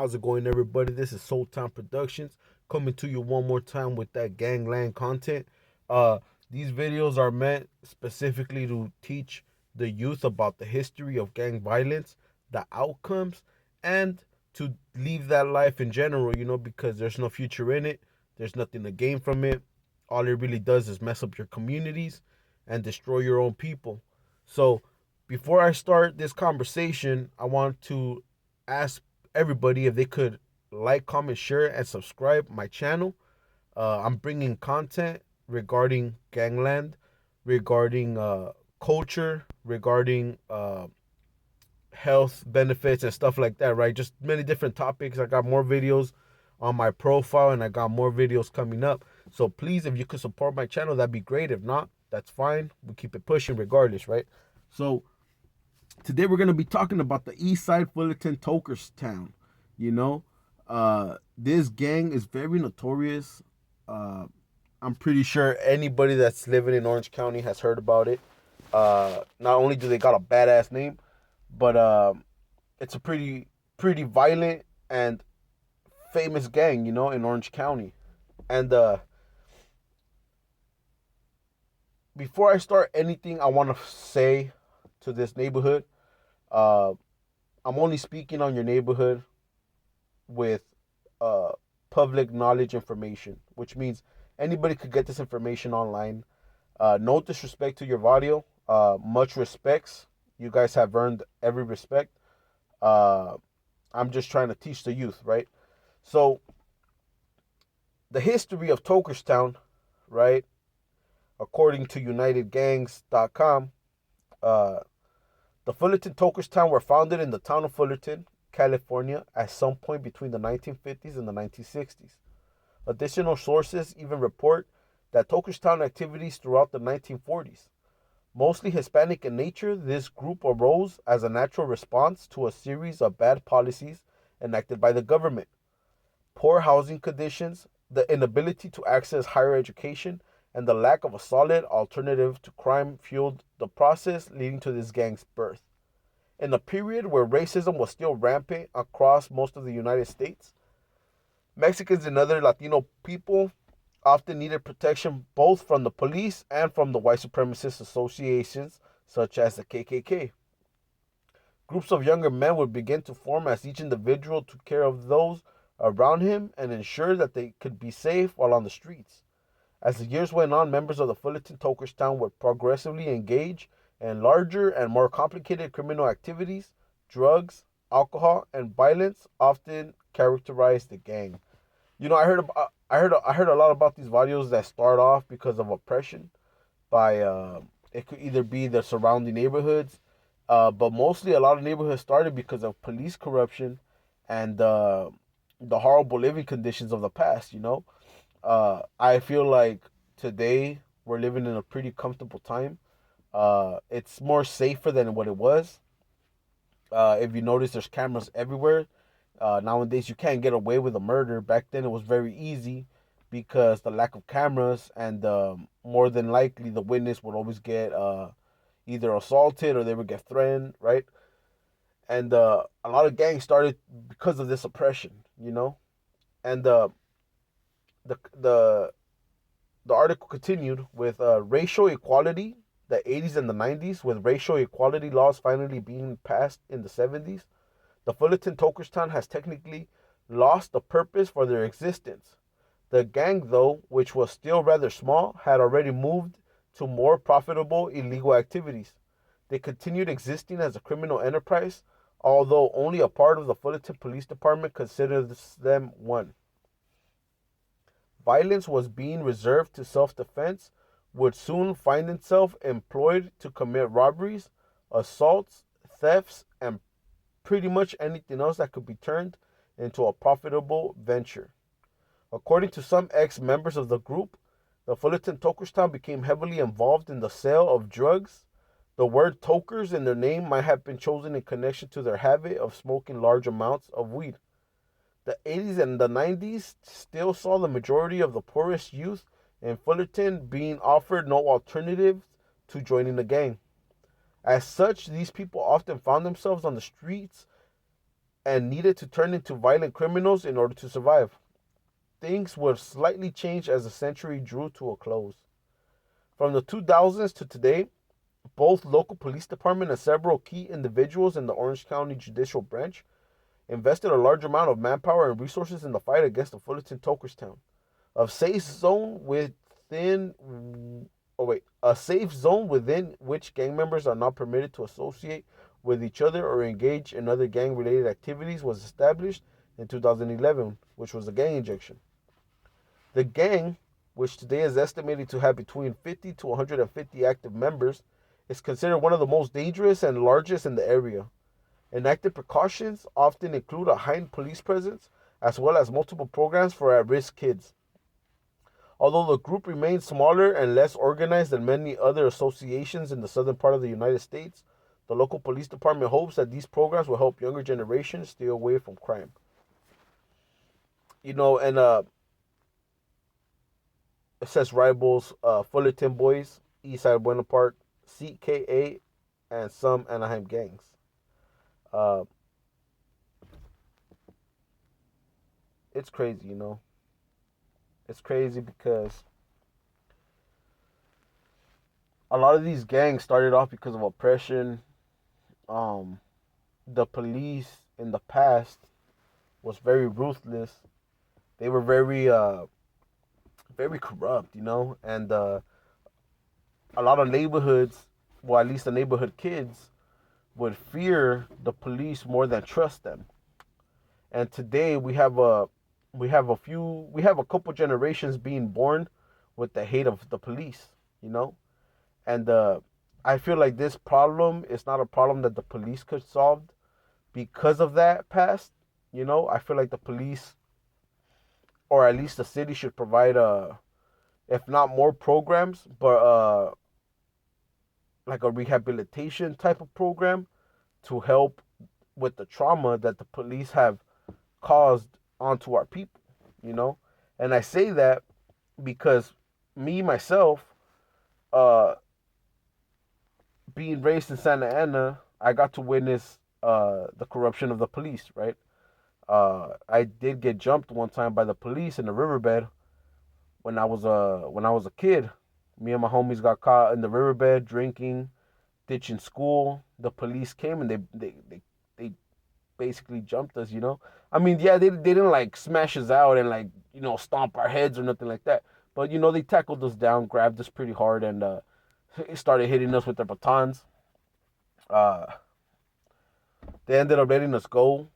How's it going, everybody? This is Soul Time Productions coming to you one more time with that gangland content. Uh, these videos are meant specifically to teach the youth about the history of gang violence, the outcomes, and to leave that life in general, because there's no future in it. There's nothing to gain from it. All it really does is mess up your communities and destroy your own people. So, before I start this conversation, I want to ask everybody if they could like, comment, share, and subscribe my channel. I'm bringing content regarding gangland, regarding culture, regarding health benefits and stuff like that, right? Just many different topics. I got more videos on my profile and I got more videos coming up. So please, if you could support my channel, that'd be great. If not, that's fine. We keep it pushing regardless, right? So today we're gonna be talking about the East Side Fullerton Tokers town. You know, this gang is very notorious. Uh, I'm pretty sure anybody that's living in Orange County has heard about it. Not only do they got a badass name, but it's a pretty violent and famous gang, in Orange County. And before I start anything, I want to say to this neighborhood, uh, I'm only speaking on your neighborhood with uh, public knowledge information, which means anybody could get this information online. No disrespect to your audio. Much respects. You guys have earned every respect. Uh, I'm just trying to teach the youth, right? So the history of Tokerstown, right? According to UnitedGangs.com, uh, the Fullerton Tokerstown were founded in the town of Fullerton, California, at some point between the 1950s and the 1960s. Additional sources even report that Tokerstown activities throughout the 1940s. Mostly Hispanic in nature, this group arose as a natural response to a series of bad policies enacted by the government. Poor housing conditions, the inability to access higher education, and the lack of a solid alternative to crime fueled the process leading to this gang's birth. In a period where racism was still rampant across most of the United States, Mexicans and other Latino people often needed protection both from the police and from the white supremacist associations such as the KKK. Groups of younger men would begin to form as each individual took care of those around him and ensured that they could be safe while on the streets. As the years went on, members of the Fullerton Tokerstown would progressively engage in larger and more complicated criminal activities. Drugs, alcohol, and violence often characterized the gang. I heard a lot about these videos that start off because of oppression by it could either be the surrounding neighborhoods, but mostly a lot of neighborhoods started because of police corruption and the horrible living conditions of the past. I feel like today we're living in a pretty comfortable time. It's more safer than what it was. If you notice, there's cameras everywhere. Nowadays, you can't get away with a murder. Back then, it was very easy because the lack of cameras and more than likely the witness would always get either assaulted or they would get threatened, right? And a lot of gangs started because of this oppression. And the the the article continued with racial equality, the 80s and the 90s, with racial equality laws finally being passed in the 70s. The Fullerton Tokerstown has technically lost the purpose for their existence. The gang, though, which was still rather small, had already moved to more profitable illegal activities. They continued existing as a criminal enterprise, although only a part of the Fullerton Police Department considers them one. Violence was being reserved to self-defense, would soon find itself employed to commit robberies, assaults, thefts, and pretty much anything else that could be turned into a profitable venture. According to some ex-members of the group, the Fullerton Tokerstown became heavily involved in the sale of drugs. The word Tokers in their name might have been chosen in connection to their habit of smoking large amounts of weed. The 80s and the 90s still saw the majority of the poorest youth in Fullerton being offered no alternative to joining the gang. As such, these people often found themselves on the streets and needed to turn into violent criminals in order to survive. Things would slightly change as the century drew to a close. From the 2000s to today, both local police department and several key individuals in the Orange County Judicial Branch invested a large amount of manpower and resources in the fight against the Fullerton Tokers town. A safe zone within which gang members are not permitted to associate with each other or engage in other gang-related activities was established in 2011, which was a gang injection. The gang, which today is estimated to have between 50 to 150 active members, is considered one of the most dangerous and largest in the area. Enacted precautions often include a heightened police presence as well as multiple programs for at-risk kids. Although the group remains smaller and less organized than many other associations in the southern part of the United States, the local police department hopes that these programs will help younger generations stay away from crime. And it says rivals Fullerton Boys, Eastside Buena Park, CKA, and some Anaheim gangs. Uh, it's crazy. It's crazy because a lot of these gangs started off because of oppression. Um, the police in the past was very ruthless. They were very corrupt, and a lot of neighborhoods, well, at least the neighborhood kids, would fear the police more than trust them. And today we have a couple generations being born with the hate of the police, you know, and I feel like this problem is not a problem that the police could solve because of that past. I feel like the police, or at least the city, should provide if not more programs, but like a rehabilitation type of program to help with the trauma that the police have caused onto our people. And I say that because me myself, uh, being raised in Santa Ana, I got to witness the corruption of the police. Right, I did get jumped one time by the police in the riverbed when I was a kid. Me and my homies got caught in the riverbed drinking, ditching school. The police came and they basically jumped us. I mean, yeah, they didn't like smash us out and like stomp our heads or nothing like that. But they tackled us down, grabbed us pretty hard, and started hitting us with their batons. Uh, they ended up letting us go,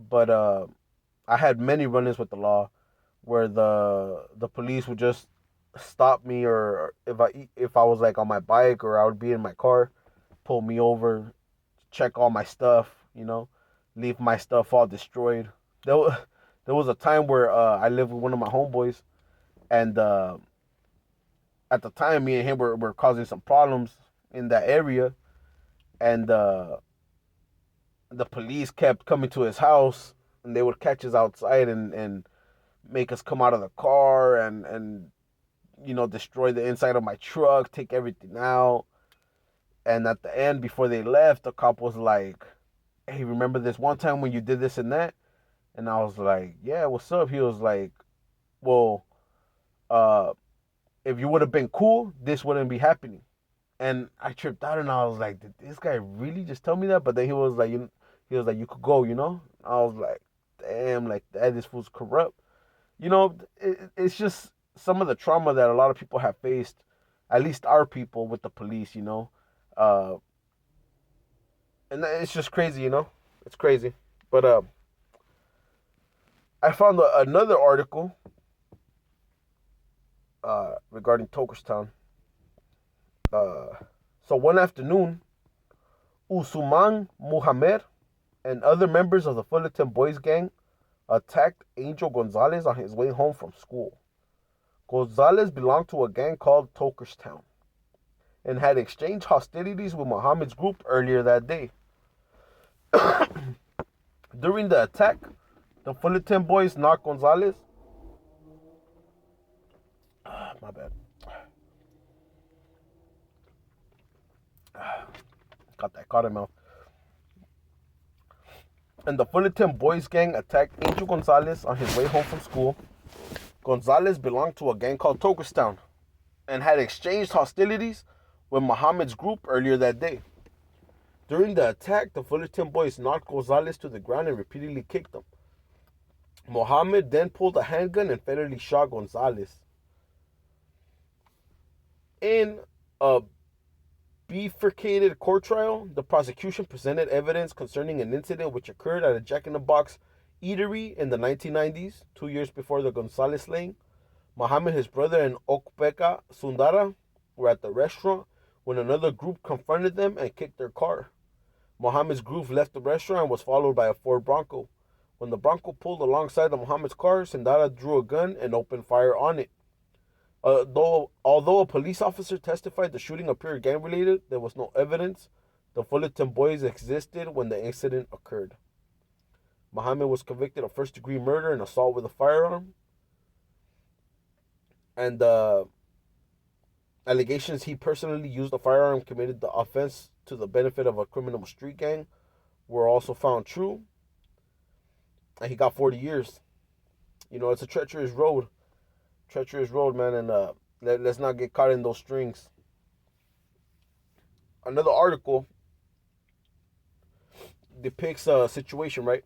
but I had many run-ins with the law where the police would just stop me, or if I was like on my bike or I would be in my car, pull me over, check all my stuff, leave my stuff all destroyed. There, there was a time where I lived with one of my homeboys, and at the time, me and him were causing some problems in that area, and the police kept coming to his house, and they would catch us outside and make us come out of the car and destroy the inside of my truck, take everything out. And at the end, before they left, the cop was like, "Hey, remember this one time when you did this and that?" And I was like, "Yeah, what's up?" He was like, "Well, uh, if you would have been cool, this wouldn't be happening." And I tripped out, and I was like, "Did this guy really just tell me that?" But then he was like, "You could go." I was like, "Damn, like that, this fool's corrupt." It's just some of the trauma that a lot of people have faced, at least our people, with the police. Uh, and it's just crazy. It's crazy. But I found another article regarding Tokerstown. Uh, so one afternoon, Usman Muhammad and other members of the Fullerton Boys gang attacked Angel Gonzalez on his way home from school. Gonzalez belonged to a gang called Tokerstown and had exchanged hostilities with Muhammad's group earlier that day. During the attack, the Fullerton Boys knocked Gonzalez. My bad. Got that caught in mouth. And the Fullerton boys gang attacked Angel Gonzalez on his way home from school. Gonzalez belonged to a gang called Tokers and had exchanged hostilities with Muhammad's group earlier that day. During the attack, the Fullerton boys knocked Gonzalez to the ground and repeatedly kicked him. Muhammad then pulled a handgun and fatally shot Gonzalez. In a bifurcated court trial, the prosecution presented evidence concerning an incident which occurred at a Jack in the Box eatery in the 1990s, 2 years before the Gonzalez slaying. Muhammad, his brother, and Okpeka Sundara were at the restaurant when another group confronted them and kicked their car. Muhammad's group left the restaurant and was followed by a Ford Bronco. When the Bronco pulled alongside of Muhammad's car, Sundara drew a gun and opened fire on it. Although a police officer testified the shooting appeared gang-related, there was no evidence the Fullerton boys existed when the incident occurred. Muhammad was convicted of first-degree murder and assault with a firearm. And the allegations he personally used a firearm, committed the offense to the benefit of a criminal street gang, were also found true. And he got 40 years. You know, it's a treacherous road. Treacherous road, man, and let's not get caught in those strings. Another article depicts a situation, right,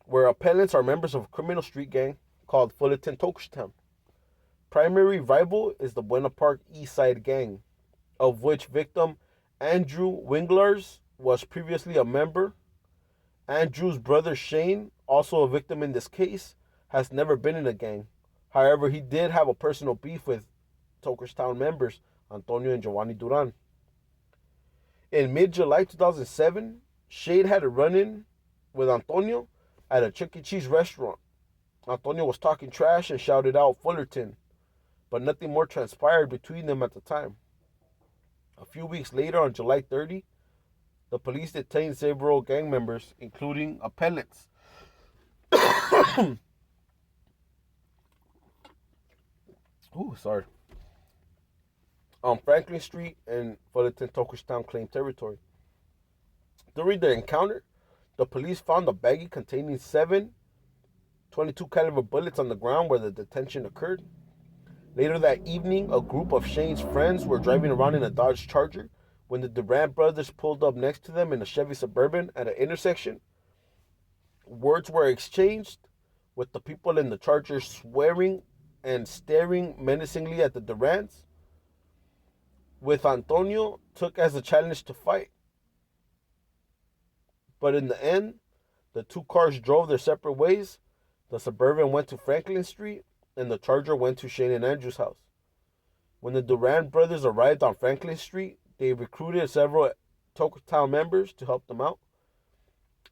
where appellants are members of a criminal street gang called Fullerton Tokers. Primary rival is the Buena Park East Side gang, of which victim Andrew Winglars was previously a member. Andrew's brother Shane, also a victim in this case, has never been in a gang. However, he did have a personal beef with Tokerstown members Antonio and Giovanni Duran. In mid-July 2007, Shane had a run-in with Antonio at a Chuck E. Cheese restaurant. Antonio was talking trash and shouted out Fullerton, but nothing more transpired between them at the time. A few weeks later, on July 30, the police detained several gang members, including appellants. On Franklin Street and Fullerton Tokerstown claimed territory. During the encounter, the police found a baggie containing 7 .22 caliber bullets on the ground where the detention occurred. Later that evening, a group of Shane's friends were driving around in a Dodge Charger when the Durant brothers pulled up next to them in a Chevy Suburban at an intersection. Words were exchanged, with the people in the Charger swearing and staring menacingly at the Durants, with Antonio took as a challenge to fight. But in the end, the two cars drove their separate ways. The Suburban went to Franklin Street, and the Charger went to Shane and Andrew's house. When the Durant brothers arrived on Franklin Street, they recruited several Tokertown members to help them out.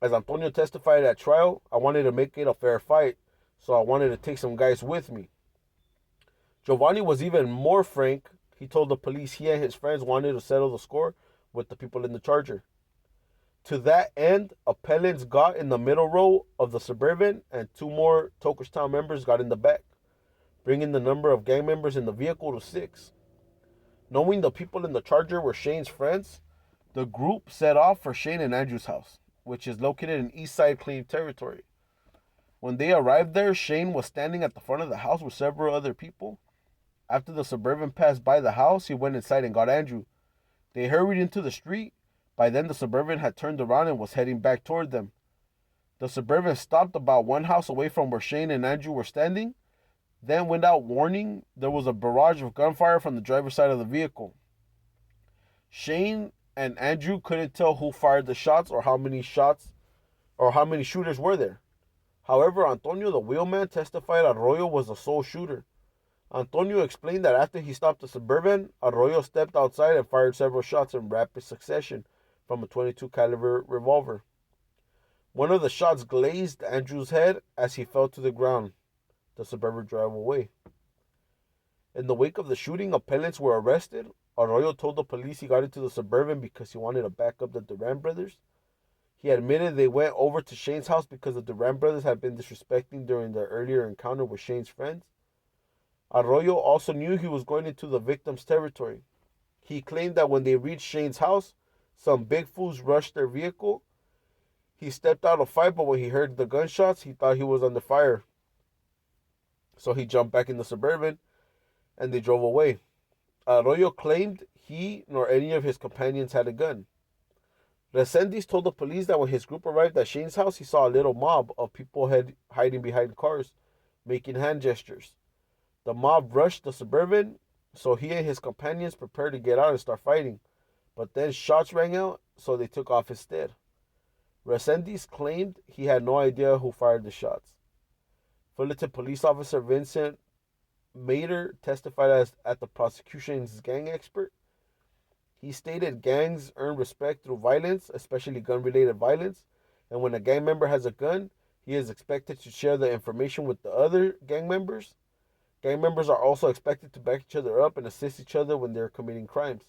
As Antonio testified at trial, I wanted to make it a fair fight, so I wanted to take some guys with me. Giovanni was even more frank. He told the police he and his friends wanted to settle the score with the people in the Charger. To that end, appellants got in the middle row of the Suburban and 2 more Tokerstown members got in the back, bringing the number of gang members in the vehicle to 6. Knowing the people in the Charger were Shane's friends, the group set off for Shane and Andrew's house, which is located in East Side claimed territory. When they arrived there, Shane was standing at the front of the house with several other people. After the Suburban passed by the house, he went inside and got Andrew. They hurried into the street. By then, the Suburban had turned around and was heading back toward them. The Suburban stopped about 1 house away from where Shane and Andrew were standing, then went out warning there was a barrage of gunfire from the driver's side of the vehicle. Shane and Andrew couldn't tell who fired the shots or how many shooters were there. However, Antonio, the wheelman, testified Arroyo was the sole shooter. Antonio explained that after he stopped the Suburban, Arroyo stepped outside and fired several shots in rapid succession from a .22 caliber revolver. One of the shots grazed Andrew's head as he fell to the ground. The Suburban drove away. In the wake of the shooting, appellants were arrested. Arroyo told the police he got into the Suburban because he wanted to back up the Durant brothers. He admitted they went over to Shane's house because the Durant brothers had been disrespecting during their earlier encounter with Shane's friends. Arroyo also knew he was going into the victim's territory. He claimed that when they reached Shane's house, some big fools rushed their vehicle. He stepped out to fight, but when he heard the gunshots, he thought he was under fire. So he jumped back in the Suburban and they drove away. Arroyo claimed he nor any of his companions had a gun. Resendiz told the police that when his group arrived at Shane's house, he saw a little mob of people hiding behind cars, making hand gestures. The mob rushed the Suburban, so he and his companions prepared to get out and start fighting. But then shots rang out, so they took off instead. Resendiz claimed he had no idea who fired the shots. Fullerton police officer Vincent Mater testified as at the prosecution's gang expert. He stated gangs earn respect through violence, especially gun-related violence, and when a gang member has a gun, he is expected to share the information with the other gang members. Gang members are also expected to back each other up and assist each other when they are committing crimes.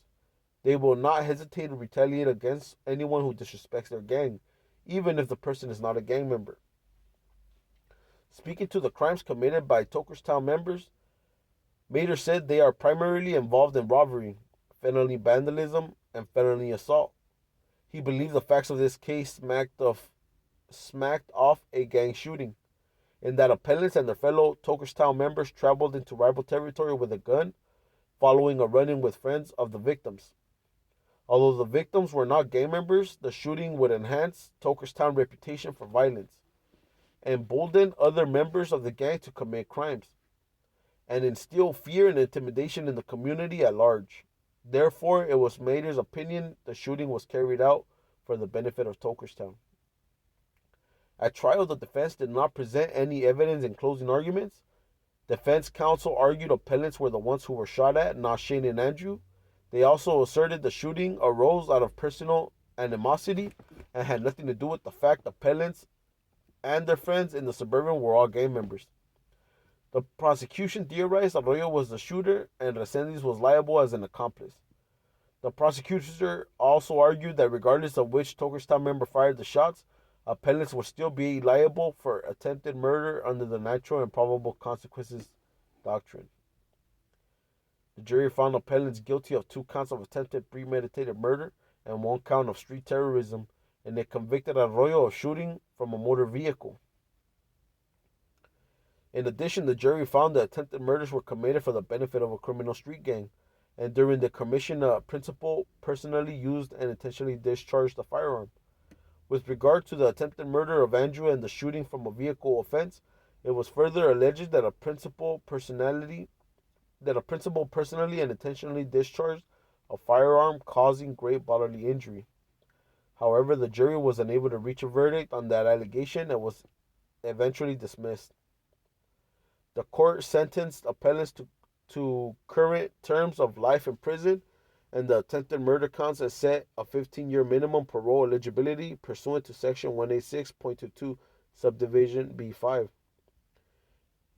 They will not hesitate to retaliate against anyone who disrespects their gang, even if the person is not a gang member. Speaking to the crimes committed by Tokers members, Mater said they are primarily involved in robbery, felony vandalism, and felony assault. He believed the facts of this case smacked off a gang shooting, in that appellants and their fellow Tokerstown members traveled into rival territory with a gun, following a run-in with friends of the victims. Although the victims were not gang members, the shooting would enhance Tokerstown's reputation for violence, embolden other members of the gang to commit crimes, and instill fear and intimidation in the community at large. Therefore, it was Mater's opinion the shooting was carried out for the benefit of Tokerstown. At trial, the defense did not present any evidence in closing arguments. Defense counsel argued appellants were the ones who were shot at, not Shane and Andrew. They also asserted the shooting arose out of personal animosity and had nothing to do with the fact appellants and their friends in the Suburban were all gang members. The prosecution theorized Arroyo was the shooter and Resendiz was liable as an accomplice. The prosecutor also argued that regardless of which Tokerstown member fired the shots, appellants would still be liable for attempted murder under the natural and probable consequences doctrine. The jury found appellants guilty of 2 counts of attempted premeditated murder and 1 count of street terrorism, and they convicted Arroyo of shooting from a motor vehicle. In addition, the jury found that attempted murders were committed for the benefit of a criminal street gang, and during the commission, a principal personally used and intentionally discharged a firearm. With regard to the attempted murder of Andrew and the shooting from a vehicle offense, it was further alleged that a principal personally and intentionally discharged a firearm causing great bodily injury. However, the jury was unable to reach a verdict on that allegation and was eventually dismissed. The court sentenced appellants to current terms of life in prison, and the attempted murder counts and set a 15-year minimum parole eligibility pursuant to Section 186.22, Subdivision B5.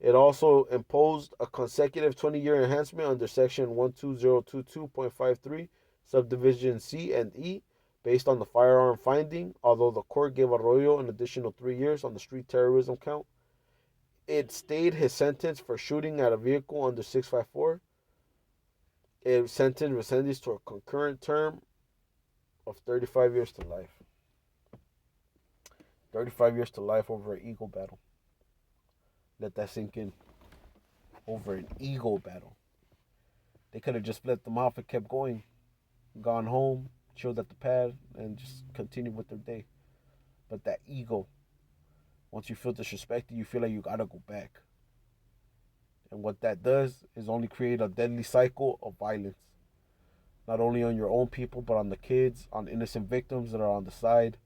It also imposed a consecutive 20-year enhancement under Section 12022.53, Subdivision C and E, based on the firearm finding, although the court gave Arroyo an additional 3 years on the street terrorism count. It stayed his sentence for shooting at a vehicle under 654. It sentenced Resendiz to a concurrent term of 35 years to life. 35 years to life over an ego battle. Let that sink in. Over an ego battle. They could have just let them off and kept going. Gone home, chilled at the pad, and just continued with their day. But that ego. Once you feel disrespected, you feel like you gotta go back. And what that does is only create a deadly cycle of violence. Not only on your own people, but on the kids, on innocent victims that are on the side.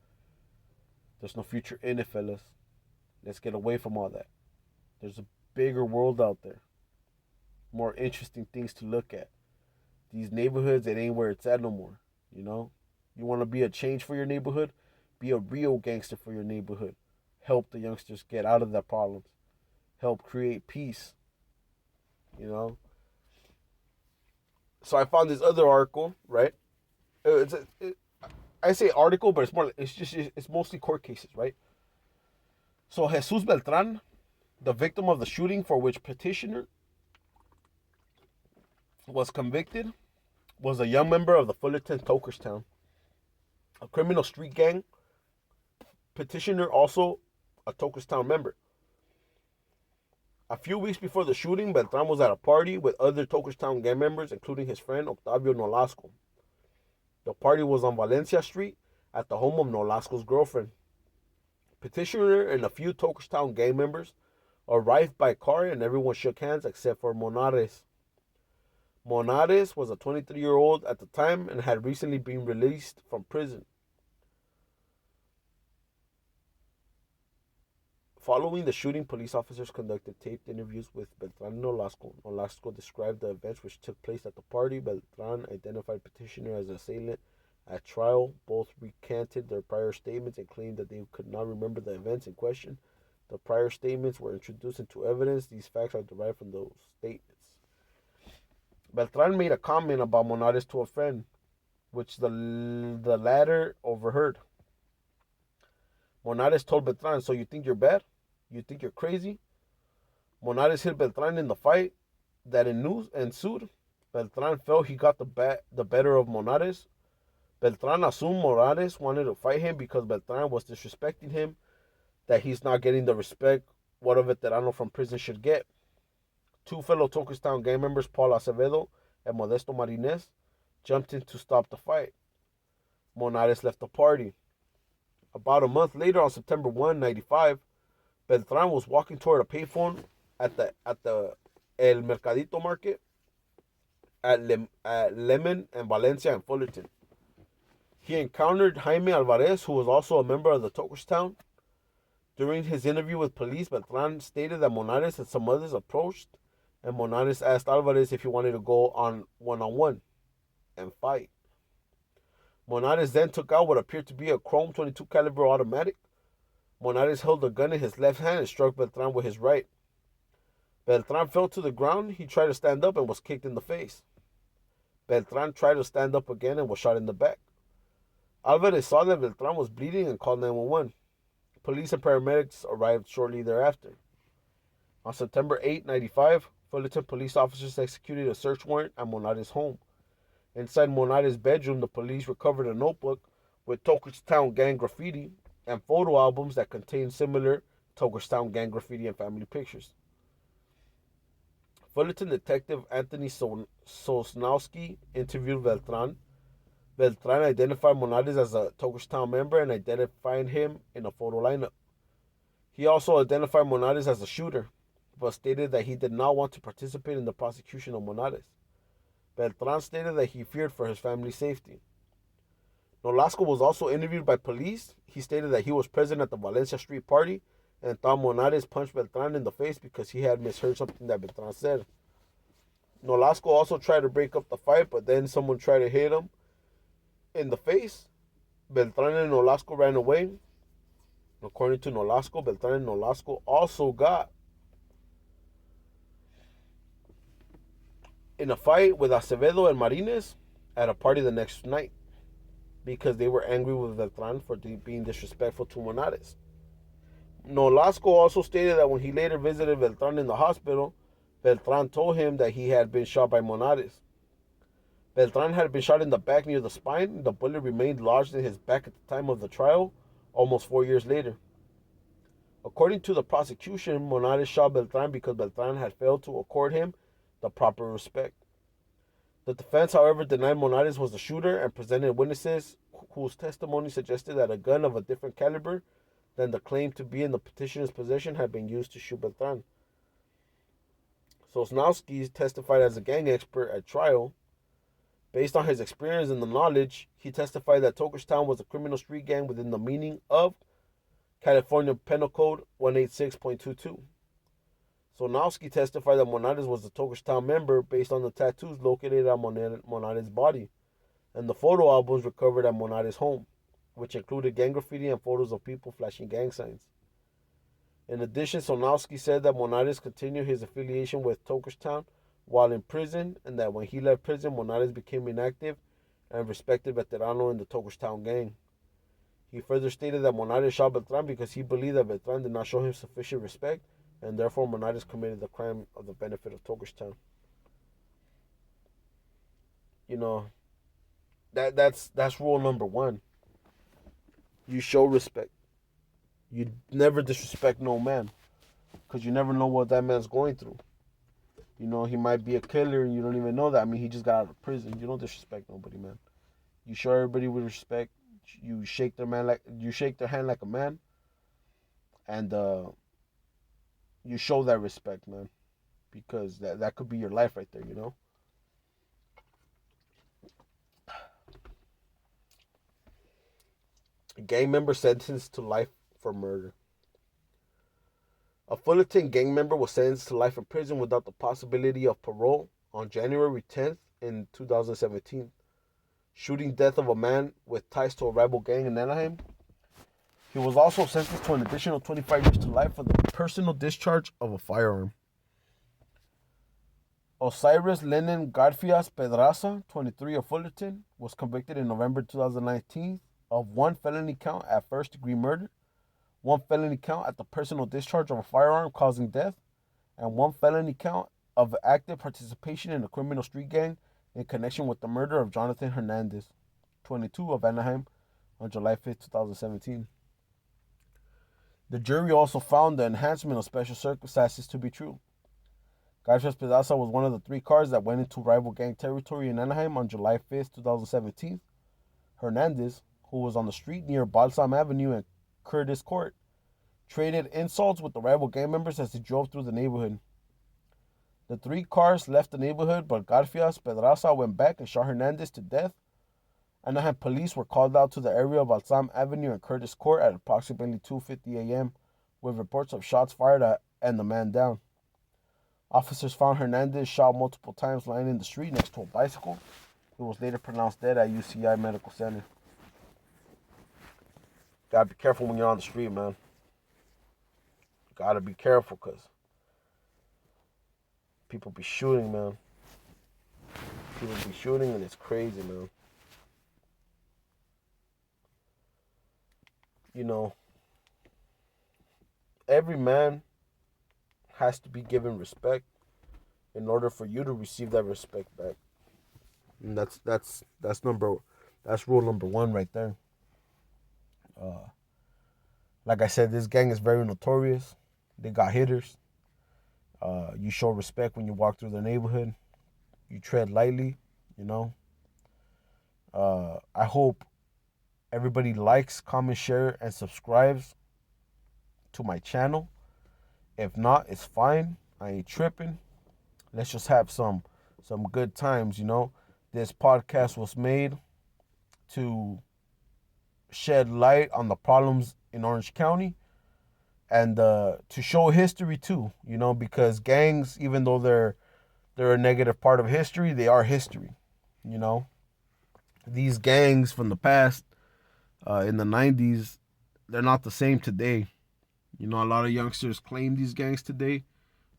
There's no future in it, fellas. Let's get away from all that. There's a bigger world out there. More interesting things to look at. These neighborhoods, it ain't where it's at no more. You know? You want to be a change for your neighborhood? Be a real gangster for your neighborhood. Help the youngsters get out of their problems. Help create peace. You know? So I found this other article, right? I say article, but it's mostly court cases, right? So Jesus Beltran, the victim of the shooting for which petitioner was convicted, was a young member of the Fullerton Tokers, a criminal street gang Petitioner also a Tokerstown member. A few weeks before the shooting, Beltran was at a party with other Tokerstown gang members, including his friend Octavio Nolasco. The party was on Valencia Street at the home of Nolasco's girlfriend. Petitioner and a few Tokerstown gang members arrived by car and everyone shook hands except for Monares. Monares was a 23-year-old at the time and had recently been released from prison. Following the shooting, police officers conducted taped interviews with Beltran and Nolasco. Nolasco described the events which took place at the party. Beltran identified Petitioner as the assailant at trial. Both recanted their prior statements and claimed that they could not remember the events in question. The prior statements were introduced into evidence. These facts are derived from those statements. Beltran made a comment about Monares to a friend, which the latter overheard. Monares told Beltran, "So you think you're bad? You think you're crazy?" Monares hit Beltran in the fight that ensued. Beltran felt he got the better of Monares. Beltran assumed Monares wanted to fight him because Beltran was disrespecting him, that he's not getting the respect what a veterano from prison should get. Two fellow Tokerstown gang members, Paul Acevedo and Modesto Marines, jumped in to stop the fight. Monares left the party. About a month later, on September 1, 1995, Beltran was walking toward a payphone at the El Mercadito market at Lemon and Valencia and Fullerton. He encountered Jaime Alvarez, who was also a member of the Tokerstown. During his interview with police, Beltran stated that Monares and some others approached, and Monares asked Alvarez if he wanted to go on one-on-one and fight. Monares then took out what appeared to be a chrome .22 caliber automatic. Monares held the gun in his left hand and struck Beltran with his right. Beltran fell to the ground. He tried to stand up and was kicked in the face. Beltran tried to stand up again and was shot in the back. Alvarez saw that Beltran was bleeding and called 911. Police and paramedics arrived shortly thereafter. On September 8, 1995, Fullerton police officers executed a search warrant at Monares' home. Inside Monares' bedroom, the police recovered a notebook with Tokerstown gang graffiti and photo albums that contained similar Tokerstown gang graffiti and family pictures. Fullerton detective Anthony Sosnowski interviewed Beltran. Beltran identified Monares as a Tokerstown member and identified him in a photo lineup. He also identified Monares as a shooter, but stated that he did not want to participate in the prosecution of Monares. Beltran stated that he feared for his family's safety. Nolasco was also interviewed by police. He stated that he was present at the Valencia Street party and thought Monares punched Beltran in the face because he had misheard something that Beltran said. Nolasco also tried to break up the fight, but then someone tried to hit him in the face. Beltran and Nolasco ran away. According to Nolasco, Beltran and Nolasco also got in a fight with Acevedo and Marines at a party the next night because they were angry with Beltran for being disrespectful to Monares. Nolasco also stated that when he later visited Beltran in the hospital, Beltran told him that he had been shot by Monares. Beltran had been shot in the back near the spine. The bullet remained lodged in his back at the time of the trial, almost 4 years later. According to the prosecution, Monares shot Beltran because Beltran had failed to accord him the proper respect. The defense, however, denied Monares was the shooter and presented witnesses whose testimony suggested that a gun of a different caliber than the claimed to be in the petitioner's possession had been used to shoot Beltran. Sosnowski testified as a gang expert at trial. Based on his experience and the knowledge, he testified that Tokerstown was a criminal street gang within the meaning of California Penal Code 186.22. Sosnowski testified that Monares was a Tokerstown member based on the tattoos located on Monares' body and the photo albums recovered at Monares' home, which included gang graffiti and photos of people flashing gang signs. In addition, Sosnowski said that Monares continued his affiliation with Tokerstown while in prison, and that when he left prison, Monares became inactive and respected veterano in the Tokerstown gang. He further stated that Monares shot Beltran because he believed that Beltran did not show him sufficient respect, and therefore Monares committed the crime of the benefit of Tokerstown. You know, that's rule number one. You show respect. You never disrespect no man, because you never know what that man's going through. You know, he might be a killer and you don't even know that. I mean, he just got out of prison. You don't disrespect nobody, man. You show everybody with respect. You shake their hand like a man, and you show that respect, man, because that could be your life right there, you know. A gang member sentenced to life for murder. A Fullerton gang member was sentenced to life in prison without the possibility of parole on January 10th in 2017, shooting death of a man with ties to a rival gang in Anaheim. He was also sentenced to an additional 25 years to life for the personal discharge of a firearm. Osiris Lenin Garfias Pedraza, 23, of Fullerton, was convicted in November 2019 of one felony count at first-degree murder, one felony count at the personal discharge of a firearm causing death, and one felony count of active participation in a criminal street gang in connection with the murder of Jonathan Hernandez, 22, of Anaheim, on July 5, 2017. The jury also found the enhancement of special circumstances to be true. Garfias Pedraza was one of the 3 cars that went into rival gang territory in Anaheim on July 5, 2017. Hernandez, who was on the street near Balsam Avenue and Curtis Court, traded insults with the rival gang members as he drove through the neighborhood. The 3 cars left the neighborhood, but Garfias Pedraza went back and shot Hernandez to death. Anaheim police were called out to the area of Balsam Avenue and Curtis Court at approximately 2:50 a.m. with reports of shots fired and the man down. Officers found Hernandez shot multiple times lying in the street next to a bicycle. He was later pronounced dead at UCI Medical Center. Gotta be careful when you're on the street, man. Gotta be careful, because people be shooting, man. People be shooting, and it's crazy, man. You know, every man has to be given respect in order for you to receive that respect back. And that's rule number 1 right there. Like I said, this gang is very notorious. They got hitters. You show respect when you walk through the neighborhood. You tread lightly, you know. I hope everybody likes, comments, share, and subscribes to my channel. If not, it's fine. I ain't tripping. Let's just have some good times, you know. This podcast was made to shed light on the problems in Orange County and to show history too, you know, because gangs, even though they're a negative part of history, they are history, you know. These gangs from the past, in the 90s, they're not the same today. You know, a lot of youngsters claim these gangs today,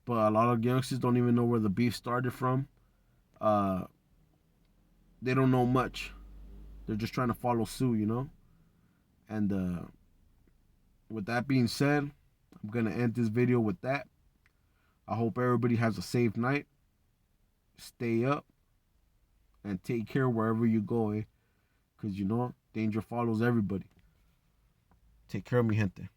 but a lot of youngsters don't even know where the beef started from. They don't know much. They're just trying to follow suit, you know. And with that being said, I'm going to end this video with that. I hope everybody has a safe night. Stay up and take care wherever you go, eh? Because, you know, danger follows everybody. Take care, mi gente.